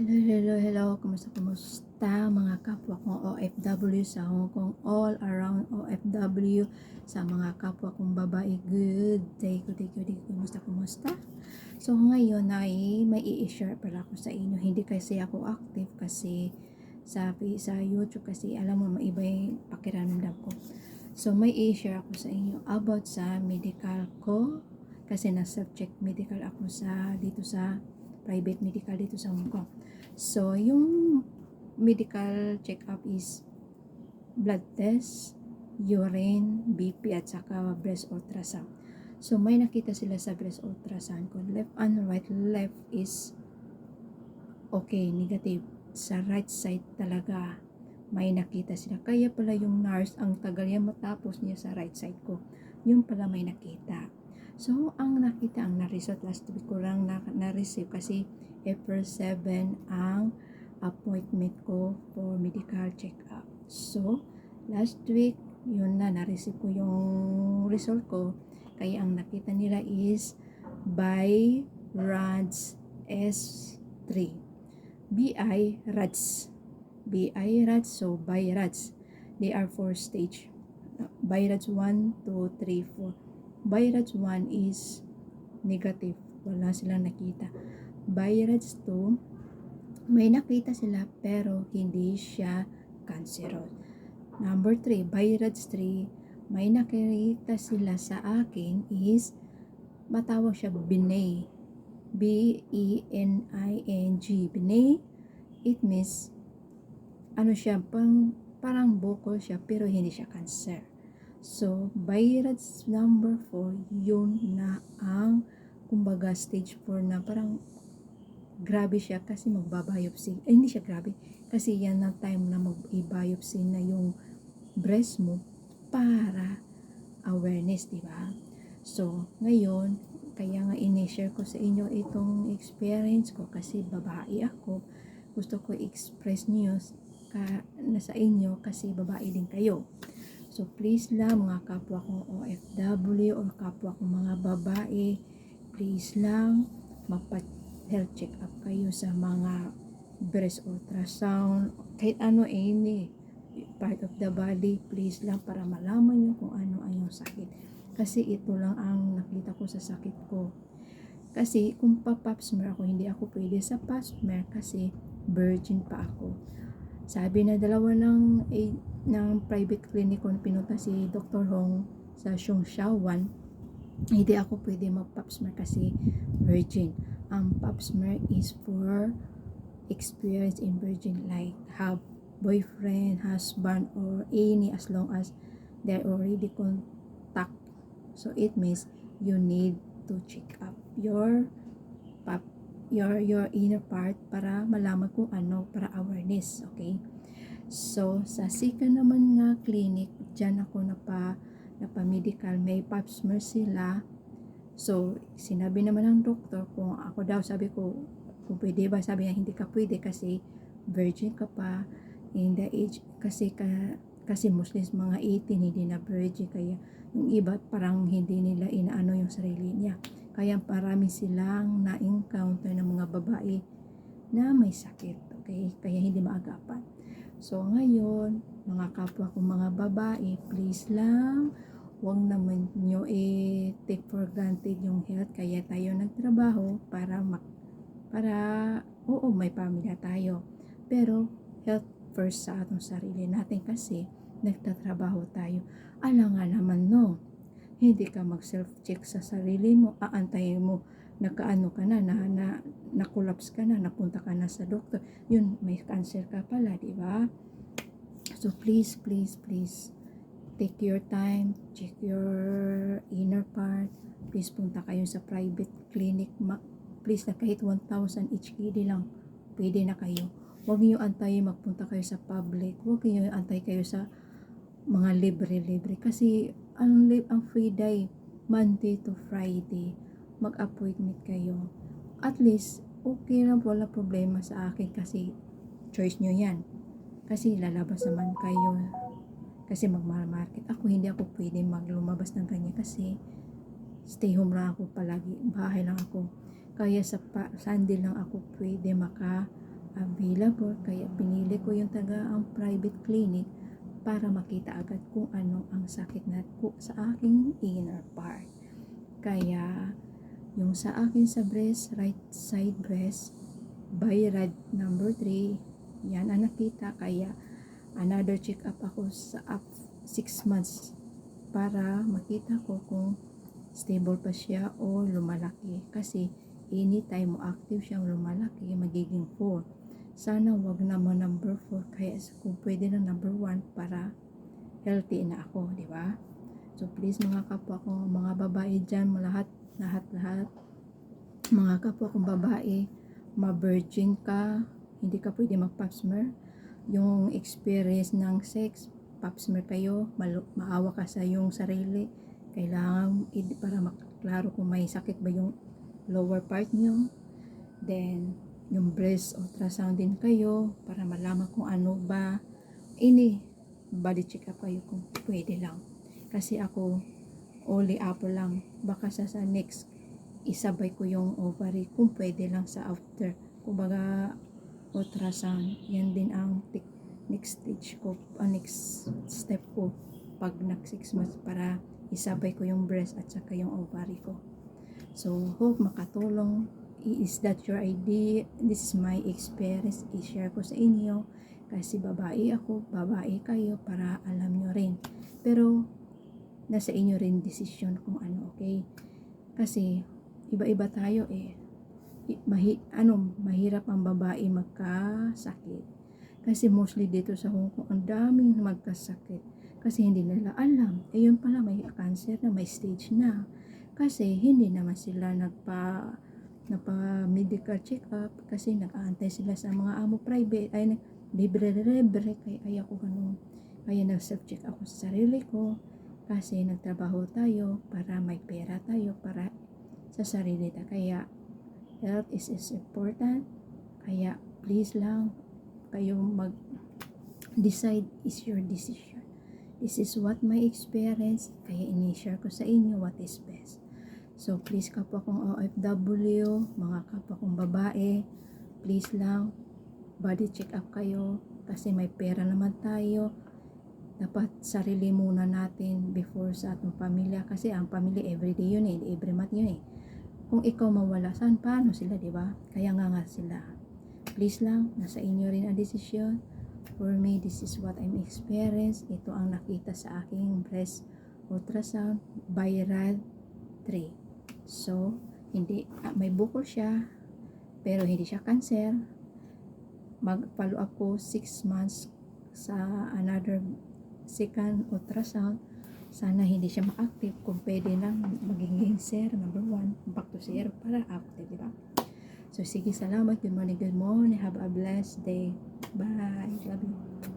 Hello. Kumusta mga kapwa kong OFW sa Hong Kong, all around OFW, sa mga kapwa kong babae, good day. Kumusta? So ngayon ay may i-share pala ako sa inyo. Hindi kasi ako active kasi sa YouTube kasi alam mo maiba yung pakiramdam ko. So may i-share ako sa inyo about sa medical ko kasi na-subject medical ako dito sa private medical dito sa Hong Kong. So, yung medical check-up is blood test, urine, BP, at saka breast ultrasound. So, may nakita sila sa breast ultrasound ko. Left and right. Left is okay, negative. Sa right side talaga, may nakita sila. Kaya pala yung nurse, ang tagal niya matapos niya sa right side ko. Yung pala may nakita. So, ang nakita, ang na-result last week ko lang na-receive kasi April 7 ang appointment ko for medical check-up. So, last week, yun na-receive ko yung result ko. Kaya ang nakita nila is BI-RADS S3. BI-RADS, so BI-RADS. They are 4 stage. BI-RADS 1, 2, 3, 4. BI-RADS 1 is negative. Wala silang nakita. BI-RADS 2, may nakita sila pero hindi siya cancerous. Number 3, BI-RADS 3, may nakita sila sa akin is matawag siya benign. B-E-N-I-N-G. Benign. It means ano siya, parang bukol siya pero hindi siya cancer. So, BI-RADS number 4, yun na ang kumbaga stage 4 na parang grabe siya kasi magbabiopsy. Hindi siya grabe kasi yan na time na mag-biopsy na yung breast mo para awareness, di ba? So, ngayon, kaya nga in-share ko sa inyo itong experience ko kasi babae ako. Gusto ko express niyo na sa inyo kasi babae din kayo. So, please lang mga kapwa kong OFW or kapwa kong mga babae, please lang magpa-health check up kayo sa mga breast ultrasound, kahit ano any part of the body, please lang para malaman nyo kung ano ang yung sakit. Kasi ito lang ang nakita ko sa sakit ko. Kasi kung pa-pap smear ako, hindi ako pwede sa pap smear kasi virgin pa ako. Sabi na dalawa ng private clinic kung pinunta si Dr. Hong sa Shungshawan, hindi ako pwede mag-pap smear kasi virgin. Ang pap smear is for experience in virgin, like have boyfriend, husband, or any as long as they're already contact. So it means you need to check up your inner part para malaman kung ano, para awareness, okay? So, sa Sika naman nga clinic, dyan ako napa-medical, may pap smear sila. So, sinabi naman ng doktor kung ako daw, sabi ko, kung pwede ba, sabi niya, hindi ka pwede kasi virgin ka pa, in the age, kasi Muslims mga 18, hindi na virgin, kaya yung iba parang hindi nila inaano yung sarili niya. Kaya parami silang na-encounter ng mga babae na may sakit, okay? Kaya hindi maagapan. So, ngayon, mga kapwa kong mga babae, please lang, huwag naman nyo take for granted yung health. Kaya tayo nagtrabaho para oo, may pamilya tayo. Pero, health first sa atong sarili natin kasi nagtatrabaho tayo. Alam nga naman, no? Hindi ka mag-self-check sa sarili mo, aantayin mo, nakaano ka na na-collapse ka na, napunta ka na sa doktor, yun, may cancer ka pala, di ba? So, please, take your time, check your inner part, please punta kayo sa private clinic, please na kahit 1,000 each KD lang, pwede na kayo. Huwag niyo antayin magpunta kayo sa public, huwag niyo antay kayo sa mga libre kasi ang free day Monday to Friday, mag-appointment kayo. At least okay lang, wala problema sa akin kasi choice nyo yan. Kasi lalabas naman kayo kasi magmamamarket. Ako hindi ako pwede maglumabas ng ganyan kasi stay home lang ako palagi, bahay lang ako. Kaya sa Sunday lang ako pwede available, kaya pinili ko yung ang private clinic para makita agad kung ano ang sakit na sa aking inner part. Kaya yung sa akin sa breast, right side breast, BI-RAD number 3, yan ang nakita. Kaya another check up ako sa 6 months para makita ko kung stable pa siya o lumalaki. Kasi anytime mo active siyang lumalaki, magiging 4. Sana wag naman number 4, kaya kung pwede na number 1 para healthy na ako, di ba? So please mga kapwa ko, mga babae dyan, lahat, mga kapwa kong babae, ma-virgin ka, hindi ka pwede mag-pap smear. Yung experience ng sex, pap smear kayo, maawa ka sa yung sarili. Kailangan, para maklaro kung may sakit ba yung lower part nyo. Then, yung breast ultrasound din kayo, para malaman kung ano ba. Body check up kayo kung pwede lang. Kasi ako, only apple lang. Baka sa next, isabay ko yung ovary kung pwede lang sa after. Kumbaga, ultrasound. Yan din ang next stage ko, next step ko pag nag 6 months para isabay ko yung breast at saka yung ovary ko. So, hope makatulong. Is that your idea? This is my experience. I-share ko sa inyo. Kasi babae ako, babae kayo, para alam nyo rin. Pero, nasa inyo rin decision kung ano, okay? Kasi, iba-iba tayo eh. Mahirap ang babae magkasakit. Kasi mostly dito sa Hong Kong, ang daming magkasakit. Kasi hindi nila alam. Yun pala, may cancer na, may stage na. Kasi hindi naman sila nagpa-medical check-up. Kasi nag-aantay sila sa mga amo private. Ay, libre, kaya ayaw ko ganun. Kaya nag-self-check ako sa sarili ko. Kasi nagtrabaho tayo para may pera tayo para sa sarili tayo. Kaya health is important. Kaya please lang kayo mag-decide, is your decision. This is what my experience. Kaya ini-share ko sa inyo what is best. So please kapwa kong OFW, mga kapwa kong babae, please lang body check up kayo. Kasi may pera naman tayo. Dapat sarili muna natin before sa atong pamilya. Kasi ang pamilya everyday yun eh, every month yun eh. Kung ikaw mawala, paano sila, di ba? Kaya nga sila. Please lang, nasa inyo rin ang desisyon. For me, this is what I'm experienced. Ito ang nakita sa aking breast ultrasound, BI-RAD 3. So, may bukol siya, pero hindi siya cancer. Mag-follow up ko 6 months sa another second ultrasound. Sana hindi siya ma-active. Kung pwede na, magiging zero, number 1, back to 0 para active, diba? So, sige, salamat. Good morning. Have a blessed day. Bye. Love you.